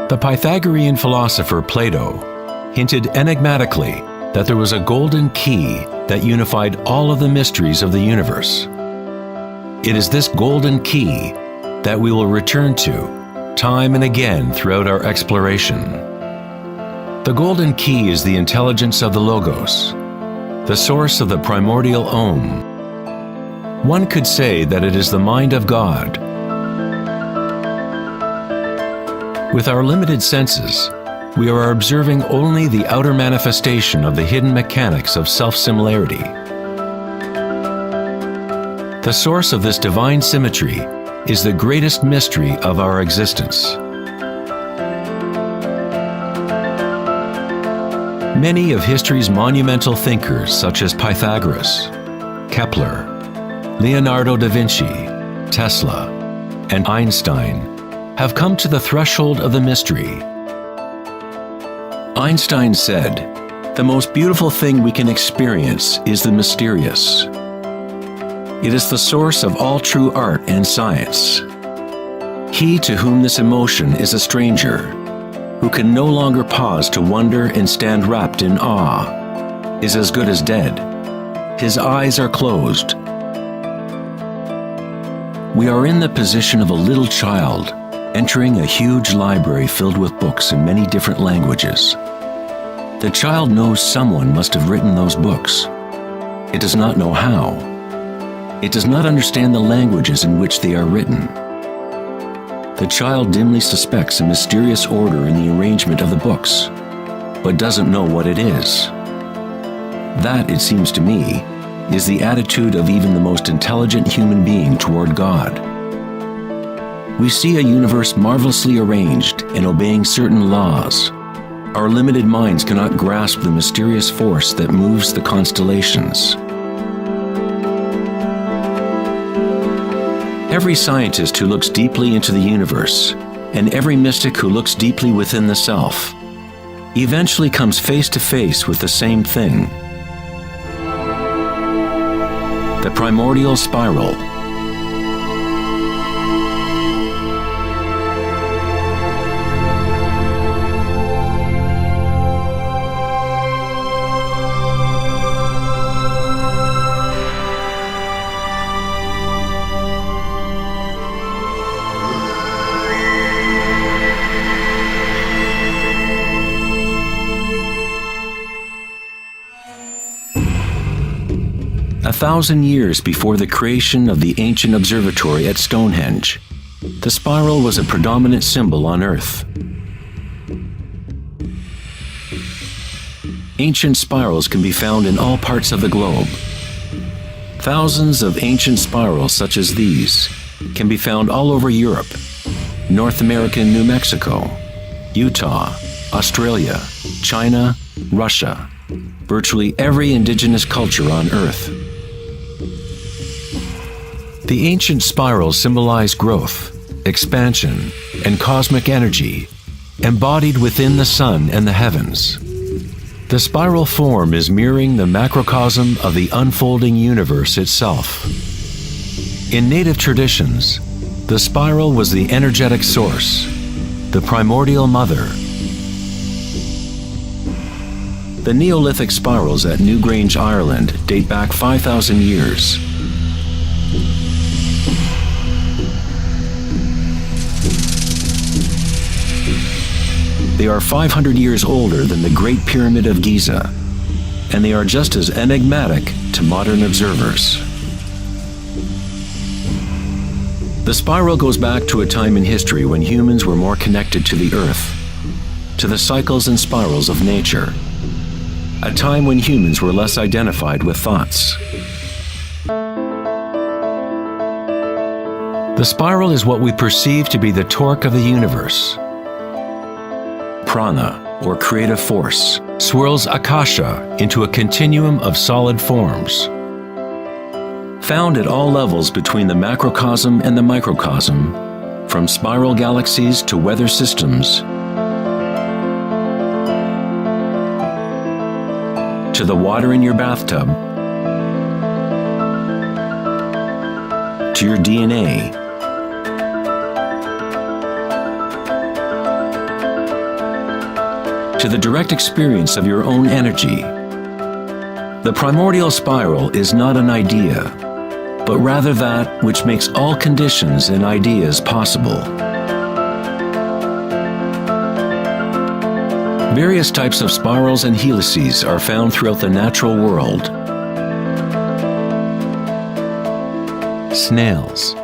The Pythagorean philosopher Plato hinted enigmatically that there was a golden key that unified all of the mysteries of the universe. It is this golden key that we will return to time and again throughout our exploration. The golden key is the intelligence of the Logos, the source of the primordial Om. One could say that it is the mind of God. With our limited senses, we are observing only the outer manifestation of the hidden mechanics of self-similarity. The source of this divine symmetry is the greatest mystery of our existence. Many of history's monumental thinkers, such as Pythagoras, Kepler, Leonardo da Vinci, Tesla, and Einstein, have come to the threshold of the mystery. Einstein said, "The most beautiful thing we can experience is the mysterious. It is the source of all true art and science. He to whom this emotion is a stranger, who can no longer pause to wonder and stand wrapped in awe, is as good as dead. His eyes are closed." We are in the position of a little child entering a huge library filled with books in many different languages. The child knows someone must have written those books. It does not know how. It does not understand the languages in which they are written. The child dimly suspects a mysterious order in the arrangement of the books, but doesn't know what it is. That, it seems to me, is the attitude of even the most intelligent human being toward God. We see a universe marvelously arranged and obeying certain laws. Our limited minds cannot grasp the mysterious force that moves the constellations. Every scientist who looks deeply into the universe, and every mystic who looks deeply within the self, eventually comes face to face with the same thing: the primordial spiral. A 1,000 years before the creation of the ancient observatory at Stonehenge, the spiral was a predominant symbol on Earth. Ancient spirals can be found in all parts of the globe. Thousands of ancient spirals such as these can be found all over Europe, North America and New Mexico, Utah, Australia, China, Russia, virtually every indigenous culture on Earth. The ancient spirals symbolize growth, expansion, and cosmic energy embodied within the sun and the heavens. The spiral form is mirroring the macrocosm of the unfolding universe itself. In native traditions, the spiral was the energetic source, the primordial mother. The Neolithic spirals at Newgrange, Ireland date back 5,000 years. They are 500 years older than the Great Pyramid of Giza, and they are just as enigmatic to modern observers. The spiral goes back to a time in history when humans were more connected to the Earth, to the cycles and spirals of nature, a time when humans were less identified with thoughts. The spiral is what we perceive to be the torque of the universe. Prana, or creative force, swirls Akasha into a continuum of solid forms. Found at all levels between the macrocosm and the microcosm, from spiral galaxies to weather systems, to the water in your bathtub, to your DNA, to the direct experience of your own energy. The primordial spiral is not an idea, but rather that which makes all conditions and ideas possible. Various types of spirals and helices are found throughout the natural world. Snails,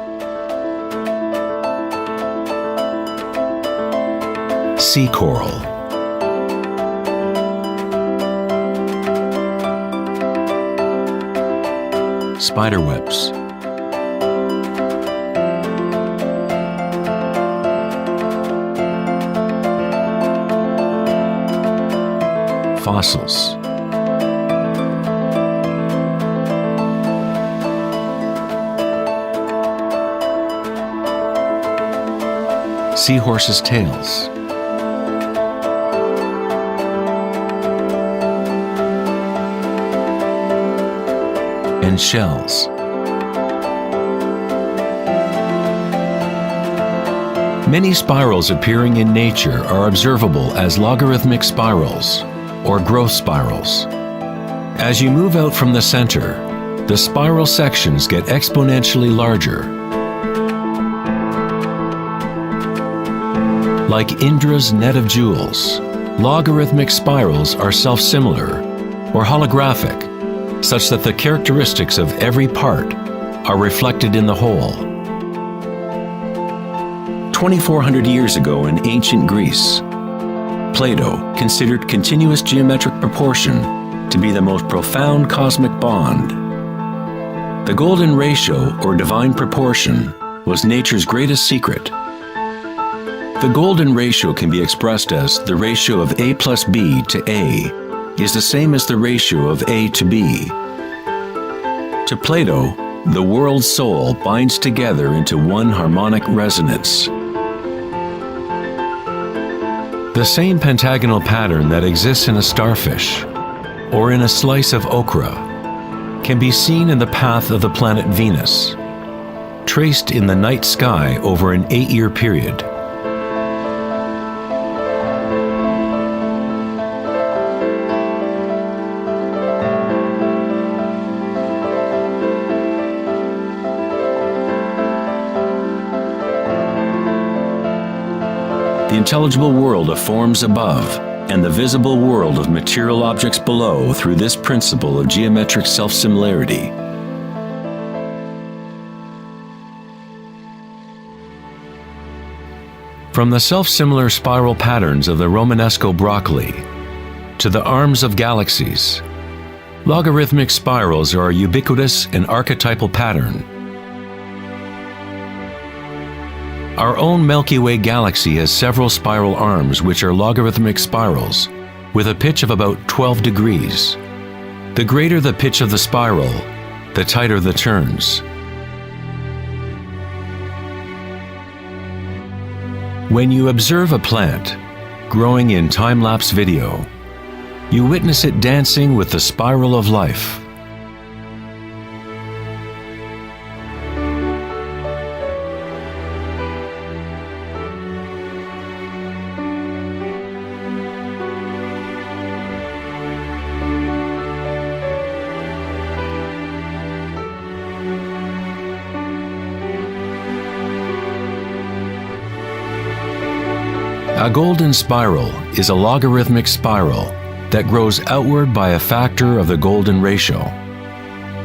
sea coral, spiderwebs, fossils, seahorses' tails, and shells. Many spirals appearing in nature are observable as logarithmic spirals, or growth spirals. As you move out from the center, the spiral sections get exponentially larger. Like Indra's net of jewels, logarithmic spirals are self-similar, or holographic, such that the characteristics of every part are reflected in the whole. 2,400 years ago in ancient Greece, Plato considered continuous geometric proportion to be the most profound cosmic bond. The golden ratio, or divine proportion, was nature's greatest secret. The golden ratio can be expressed as the ratio of A plus B to A is the same as the ratio of A to B. To Plato, the world's soul binds together into one harmonic resonance. The same pentagonal pattern that exists in a starfish or in a slice of okra can be seen in the path of the planet Venus, traced in the night sky over an 8-year period. The intelligible world of forms above and the visible world of material objects below through this principle of geometric self-similarity. From the self-similar spiral patterns of the Romanesco broccoli to the arms of galaxies, logarithmic spirals are a ubiquitous and archetypal pattern. Our own Milky Way galaxy has several spiral arms which are logarithmic spirals with a pitch of about 12 degrees. The greater the pitch of the spiral, the tighter the turns. When you observe a plant growing in time-lapse video, you witness it dancing with the spiral of life. A golden spiral is a logarithmic spiral that grows outward by a factor of the golden ratio.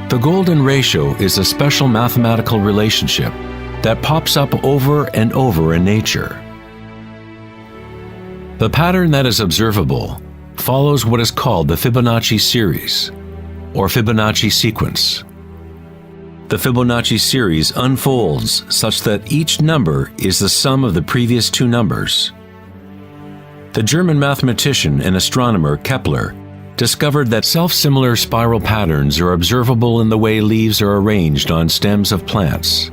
The golden ratio is a special mathematical relationship that pops up over and over in nature. The pattern that is observable follows what is called the Fibonacci series, or Fibonacci sequence. The Fibonacci series unfolds such that each number is the sum of the previous two numbers. The German mathematician and astronomer Kepler discovered that self-similar spiral patterns are observable in the way leaves are arranged on stems of plants,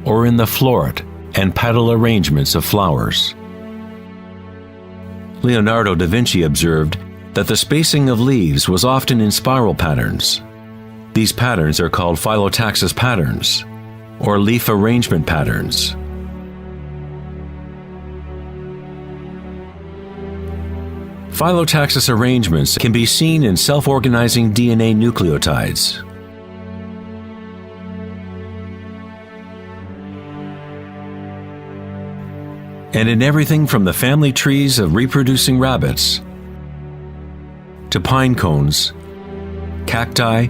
or in the floret and petal arrangements of flowers. Leonardo da Vinci observed that the spacing of leaves was often in spiral patterns. These patterns are called phyllotaxis patterns, or leaf arrangement patterns. Phyllotaxis arrangements can be seen in self-organizing DNA nucleotides. And in everything from the family trees of reproducing rabbits to pine cones, cacti,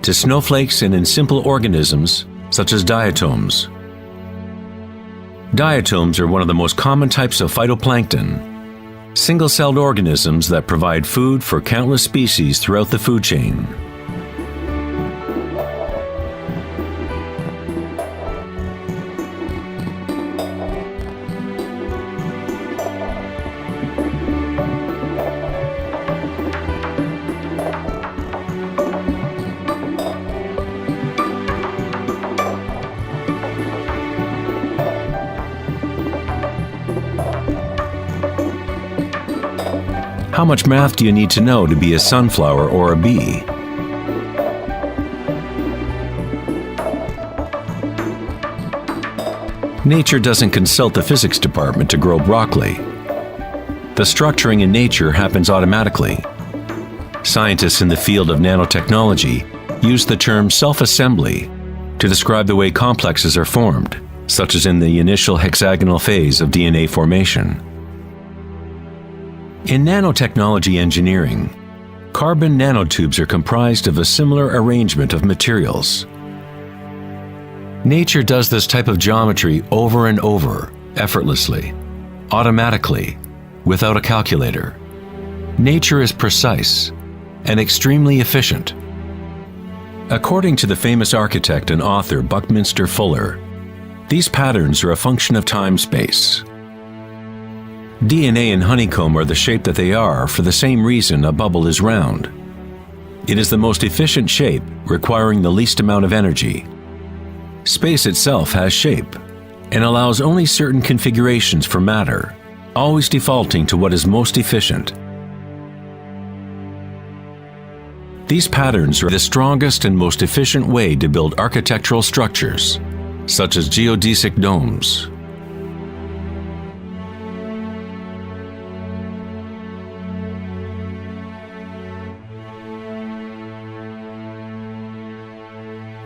to snowflakes, and in simple organisms such as diatoms. Diatoms are one of the most common types of phytoplankton, single-celled organisms that provide food for countless species throughout the food chain. How much math do you need to know to be a sunflower or a bee? Nature doesn't consult the physics department to grow broccoli. The structuring in nature happens automatically. Scientists in the field of nanotechnology use the term self-assembly to describe the way complexes are formed, such as in the initial hexagonal phase of DNA formation. In nanotechnology engineering, carbon nanotubes are comprised of a similar arrangement of materials. Nature does this type of geometry over and over, effortlessly, automatically, without a calculator. Nature is precise and extremely efficient. According to the famous architect and author Buckminster Fuller, these patterns are a function of time-space. DNA and honeycomb are the shape that they are for the same reason a bubble is round. It is the most efficient shape, requiring the least amount of energy. Space itself has shape and allows only certain configurations for matter, always defaulting to what is most efficient. These patterns are the strongest and most efficient way to build architectural structures, such as geodesic domes.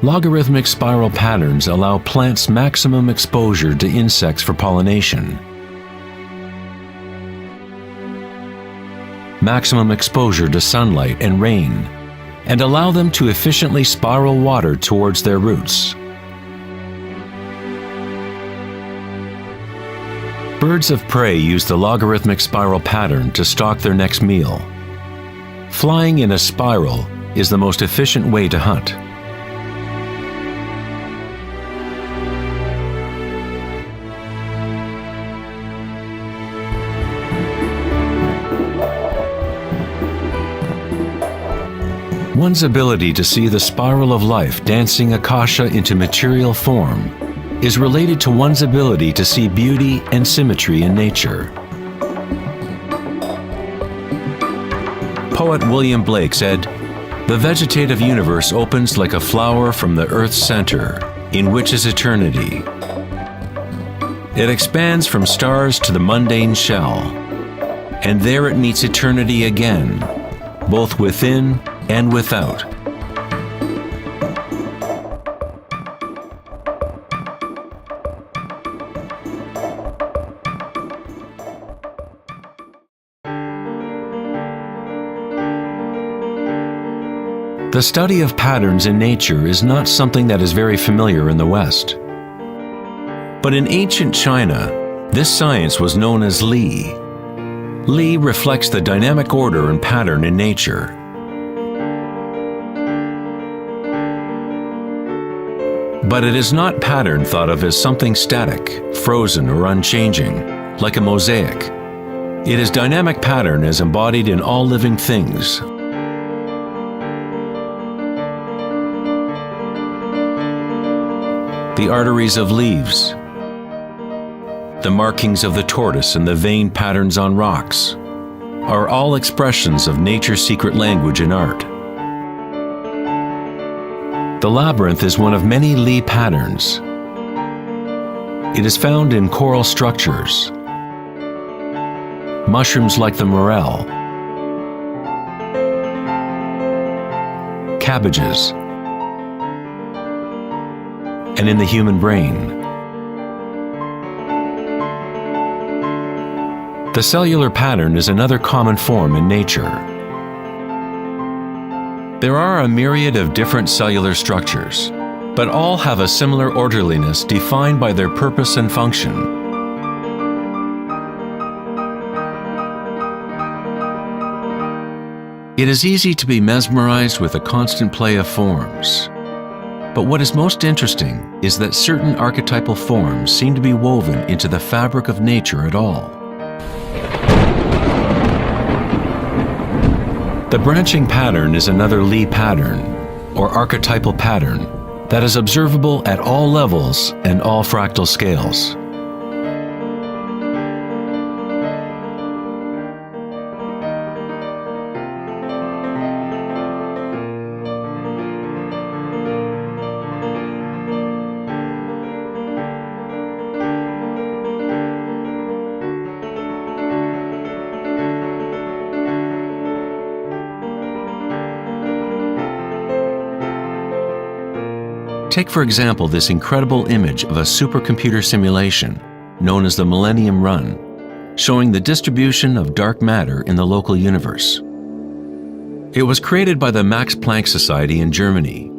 Logarithmic spiral patterns allow plants maximum exposure to insects for pollination, maximum exposure to sunlight and rain, and allow them to efficiently spiral water towards their roots. Birds of prey use the logarithmic spiral pattern to stalk their next meal. Flying in a spiral is the most efficient way to hunt. One's ability to see the spiral of life dancing akasha into material form is related to one's ability to see beauty and symmetry in nature. Poet William Blake said, "The vegetative universe opens like a flower from the earth's center, in which is eternity. It expands from stars to the mundane shell, and there it meets eternity again, both within and without." The study of patterns in nature is not something that is very familiar in the West. But in ancient China, this science was known as Li. Li reflects the dynamic order and pattern in nature. But it is not pattern thought of as something static, frozen, or unchanging, like a mosaic. It is dynamic pattern as embodied in all living things. The arteries of leaves, the markings of the tortoise and the vein patterns on rocks are all expressions of nature's secret language in art. The labyrinth is one of many Li patterns. It is found in coral structures, mushrooms like the morel, cabbages, and in the human brain. The cellular pattern is another common form in nature. There are a myriad of different cellular structures, but all have a similar orderliness defined by their purpose and function. It is easy to be mesmerized with the constant play of forms. But what is most interesting is that certain archetypal forms seem to be woven into the fabric of nature at all. The branching pattern is another Lie pattern, or archetypal pattern, that is observable at all levels and all fractal scales. Take, for example, this incredible image of a supercomputer simulation known as the Millennium Run, showing the distribution of dark matter in the local universe. It was created by the Max Planck Society in Germany.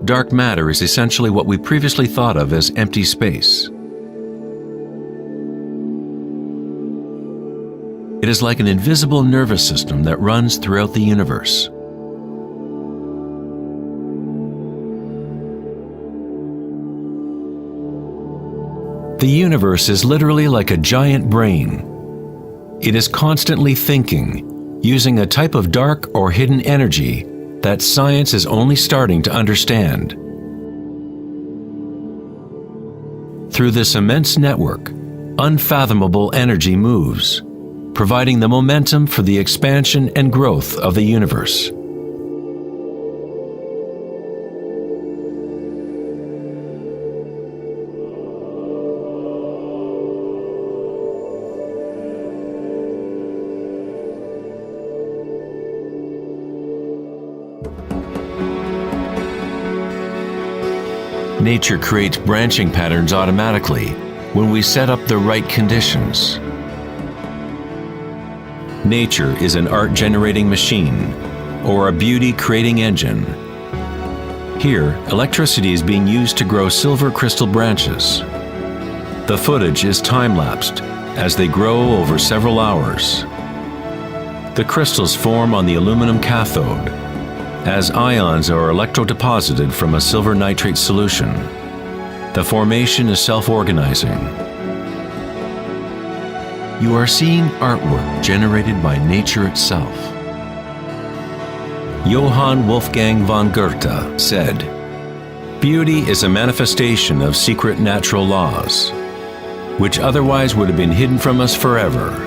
Dark matter is essentially what we previously thought of as empty space. It is like an invisible nervous system that runs throughout the universe. The universe is literally like a giant brain. It is constantly thinking, using a type of dark or hidden energy that science is only starting to understand. Through this immense network, unfathomable energy moves, providing the momentum for the expansion and growth of the universe. Nature creates branching patterns automatically when we set up the right conditions. Nature is an art-generating machine or a beauty-creating engine. Here, electricity is being used to grow silver crystal branches. The footage is time-lapsed as they grow over several hours. The crystals form on the aluminum cathode as ions are electrodeposited from a silver nitrate solution. The formation is self-organizing. You are seeing artwork generated by nature itself. Johann Wolfgang von Goethe said, "Beauty is a manifestation of secret natural laws, which otherwise would have been hidden from us forever."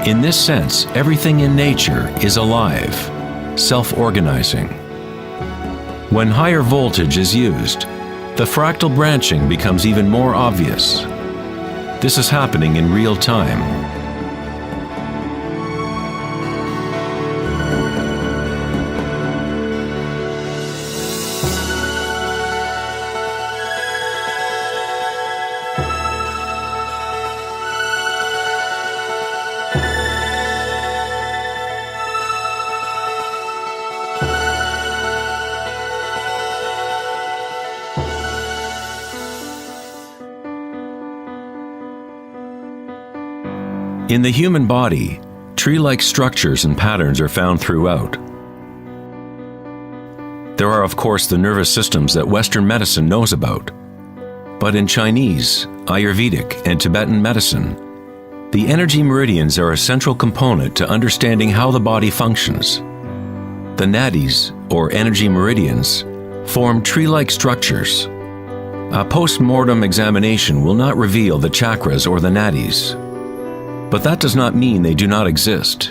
In this sense, everything in nature is alive, self-organizing. When higher voltage is used, the fractal branching becomes even more obvious. This is happening in real time. In the human body, tree-like structures and patterns are found throughout. There are, of course, the nervous systems that Western medicine knows about. But in Chinese, Ayurvedic, and Tibetan medicine, the energy meridians are a central component to understanding how the body functions. The nadis, or energy meridians, form tree-like structures. A post-mortem examination will not reveal the chakras or the nadis. But that does not mean they do not exist.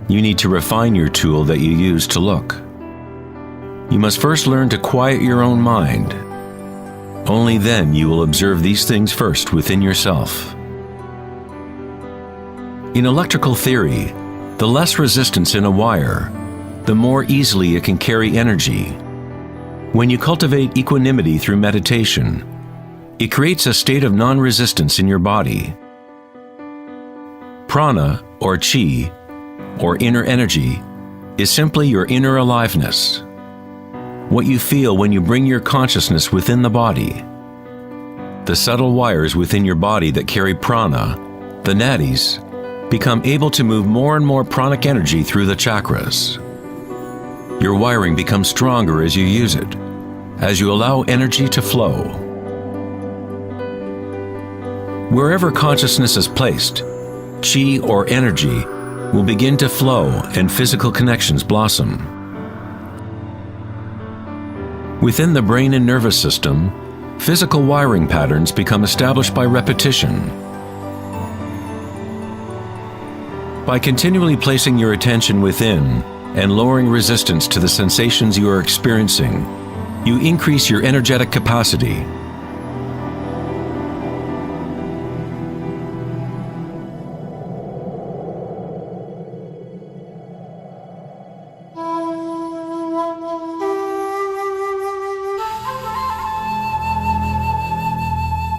You need to refine your tool that you use to look. You must first learn to quiet your own mind. Only then you will observe these things first within yourself. In electrical theory, the less resistance in a wire, the more easily it can carry energy. When you cultivate equanimity through meditation, it creates a state of non-resistance in your body. Prana, or chi, or inner energy, is simply your inner aliveness. What you feel when you bring your consciousness within the body. The subtle wires within your body that carry prana, the nadis, become able to move more and more pranic energy through the chakras. Your wiring becomes stronger as you use it, as you allow energy to flow. Wherever consciousness is placed, chi or energy will begin to flow and physical connections blossom. Within the brain and nervous system, physical wiring patterns become established by repetition. By continually placing your attention within and lowering resistance to the sensations you are experiencing, you increase your energetic capacity.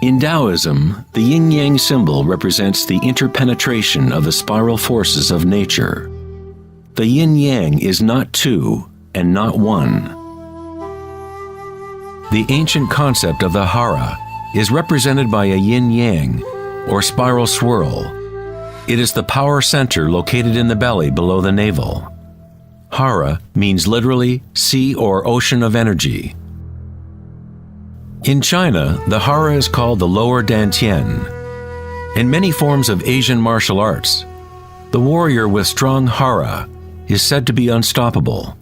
In Taoism, the yin-yang symbol represents the interpenetration of the spiral forces of nature. The yin-yang is not two and not one. The ancient concept of the hara is represented by a yin-yang, or spiral swirl. It is the power center located in the belly below the navel. Hara means literally sea or ocean of energy. In China, the hara is called the lower dantian. In many forms of Asian martial arts, the warrior with strong hara is said to be unstoppable.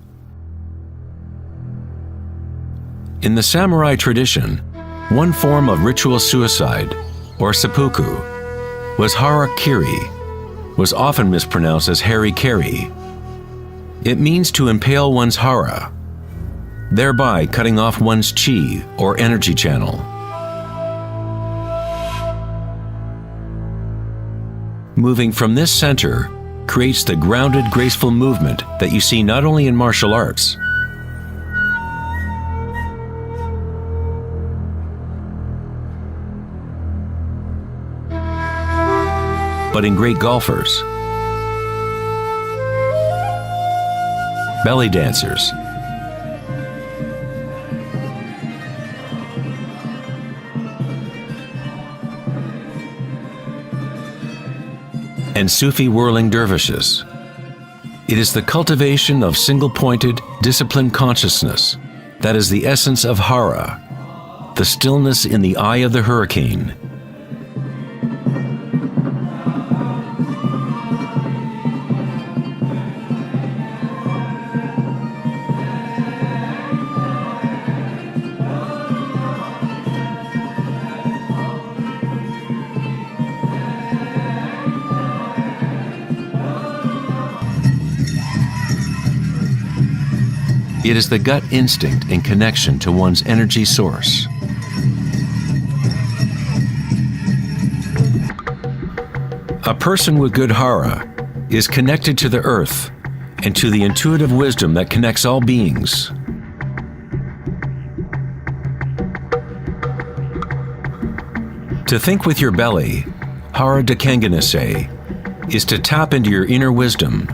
In the samurai tradition, one form of ritual suicide, or seppuku, was harakiri, was often mispronounced as harikiri. It means to impale one's hara, thereby cutting off one's chi or energy channel. Moving from this center creates the grounded, graceful movement that you see not only in martial arts, but in great golfers, belly dancers, and Sufi whirling dervishes. It is the cultivation of single-pointed, disciplined consciousness that is the essence of hara, the stillness in the eye of the hurricane. It is the gut instinct and connection to one's energy source. A person with good hara is connected to the earth and to the intuitive wisdom that connects all beings. To think with your belly, hara dakanganase, is to tap into your inner wisdom.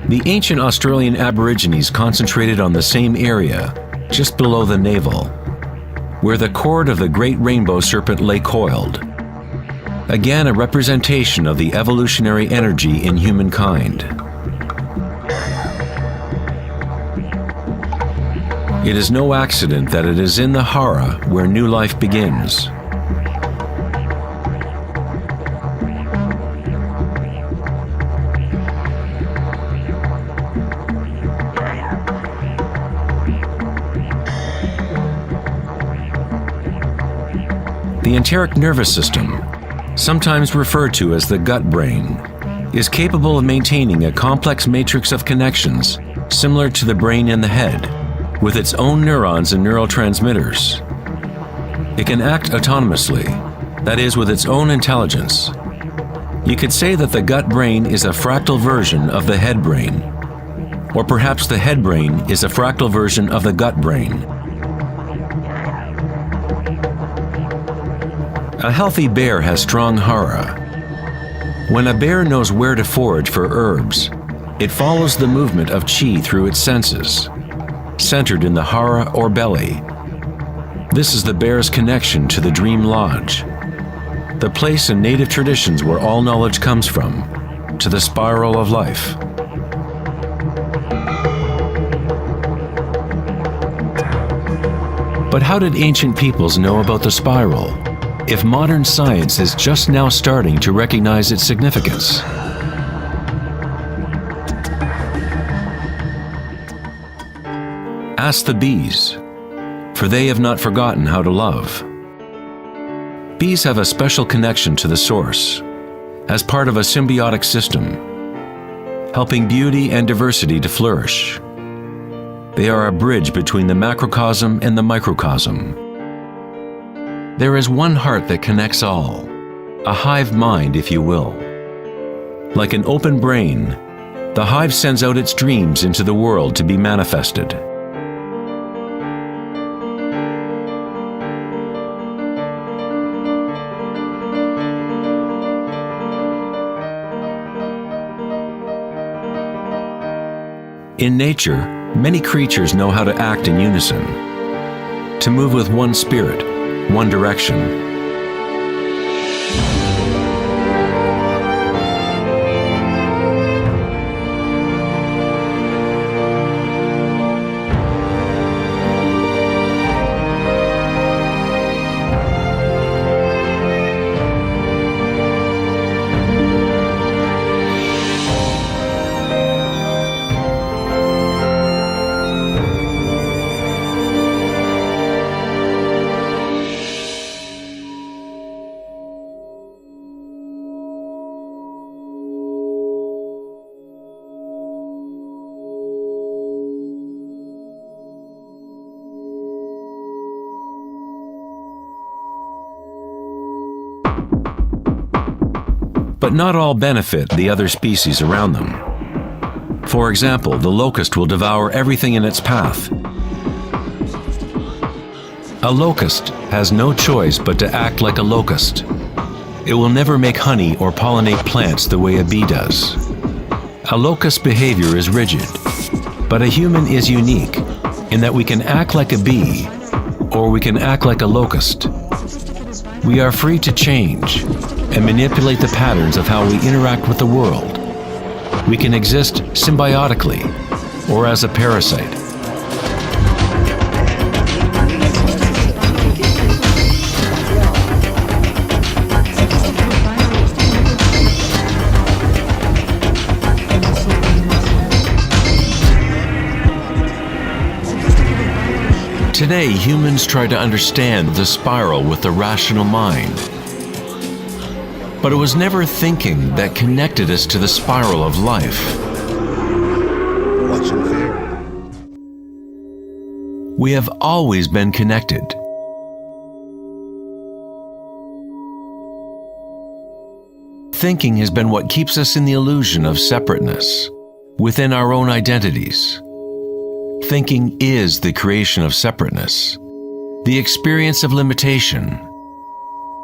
The ancient Australian Aborigines concentrated on the same area, just below the navel, where the cord of the great rainbow serpent lay coiled. Again, a representation of the evolutionary energy in humankind. It is no accident that it is in the hara where new life begins. The enteric nervous system, sometimes referred to as the gut brain, is capable of maintaining a complex matrix of connections similar to the brain in the head, with its own neurons and neurotransmitters. It can act autonomously, that is, with its own intelligence. You could say that the gut brain is a fractal version of the head brain, or perhaps the head brain is a fractal version of the gut brain. A healthy bear has strong hara. When a bear knows where to forage for herbs, it follows the movement of qi through its senses, centered in the hara or belly. This is the bear's connection to the dream lodge, the place in native traditions where all knowledge comes from, to the spiral of life. But how did ancient peoples know about the spiral, if modern science is just now starting to recognize its significance? Ask the bees, for they have not forgotten how to love. Bees have a special connection to the source, as part of a symbiotic system, helping beauty and diversity to flourish. They are a bridge between the macrocosm and the microcosm. There is one heart that connects all, a hive mind, if you will. Like an open brain, the hive sends out its dreams into the world to be manifested. In nature, many creatures know how to act in unison, to move with one spirit, one direction. But not all benefit the other species around them. For example, the locust will devour everything in its path. A locust has no choice but to act like a locust. It will never make honey or pollinate plants the way a bee does. A locust's behavior is rigid, but a human is unique in that we can act like a bee or we can act like a locust. We are free to change and manipulate the patterns of how we interact with the world. We can exist symbiotically or as a parasite. Today, humans try to understand the spiral with the rational mind. But it was never thinking that connected us to the spiral of life. Watch and fear. We have always been connected. Thinking has been what keeps us in the illusion of separateness, within our own identities. Thinking is the creation of separateness, the experience of limitation.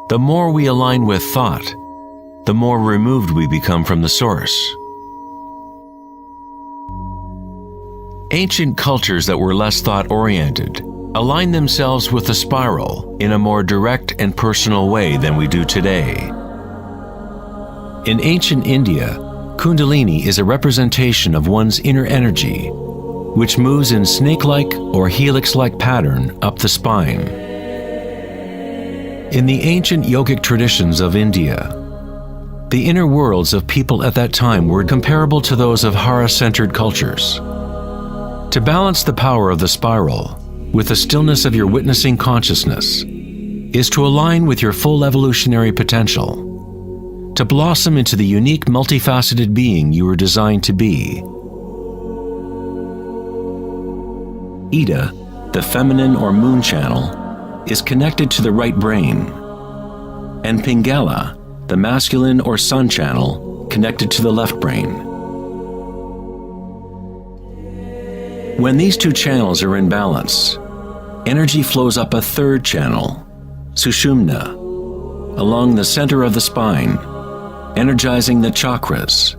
The more we align with thought, the more removed we become from the source. Ancient cultures that were less thought-oriented aligned themselves with the spiral in a more direct and personal way than we do today. In ancient India, Kundalini is a representation of one's inner energy, which moves in snake-like or helix-like pattern up the spine. In the ancient yogic traditions of India, the inner worlds of people at that time were comparable to those of Hara-centered cultures. To balance the power of the spiral with the stillness of your witnessing consciousness is to align with your full evolutionary potential, to blossom into the unique multifaceted being you were designed to be. Ida, the feminine or moon channel, is connected to the right brain, and Pingala, the masculine or sun channel, connected to the left brain. When these two channels are in balance, energy flows up a third channel, Sushumna, along the center of the spine, energizing the chakras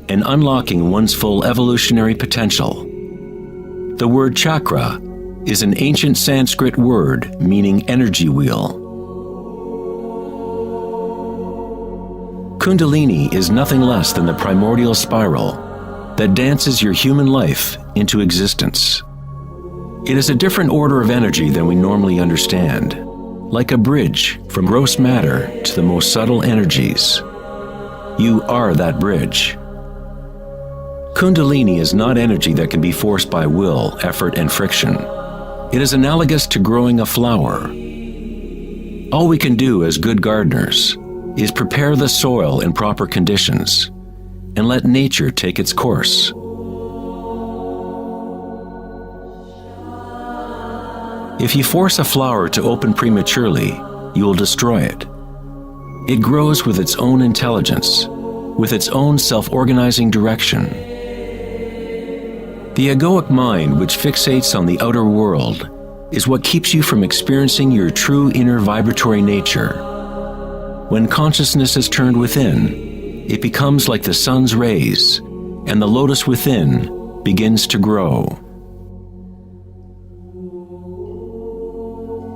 and unlocking one's full evolutionary potential. The word chakra is an ancient Sanskrit word meaning energy wheel. Kundalini is nothing less than the primordial spiral that dances your human life into existence. It is a different order of energy than we normally understand, like a bridge from gross matter to the most subtle energies. You are that bridge. Kundalini is not energy that can be forced by will, effort, and friction. It is analogous to growing a flower. All we can do as good gardeners is prepare the soil in proper conditions and let nature take its course. If you force a flower to open prematurely, you will destroy it. It grows with its own intelligence, with its own self-organizing direction. The egoic mind, which fixates on the outer world, is what keeps you from experiencing your true inner vibratory nature. When consciousness is turned within, it becomes like the sun's rays, and the lotus within begins to grow.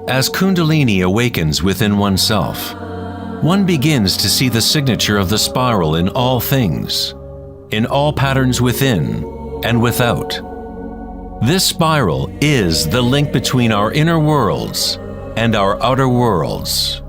As Kundalini awakens within oneself, one begins to see the signature of the spiral in all things, in all patterns within and without. This spiral is the link between our inner worlds and our outer worlds.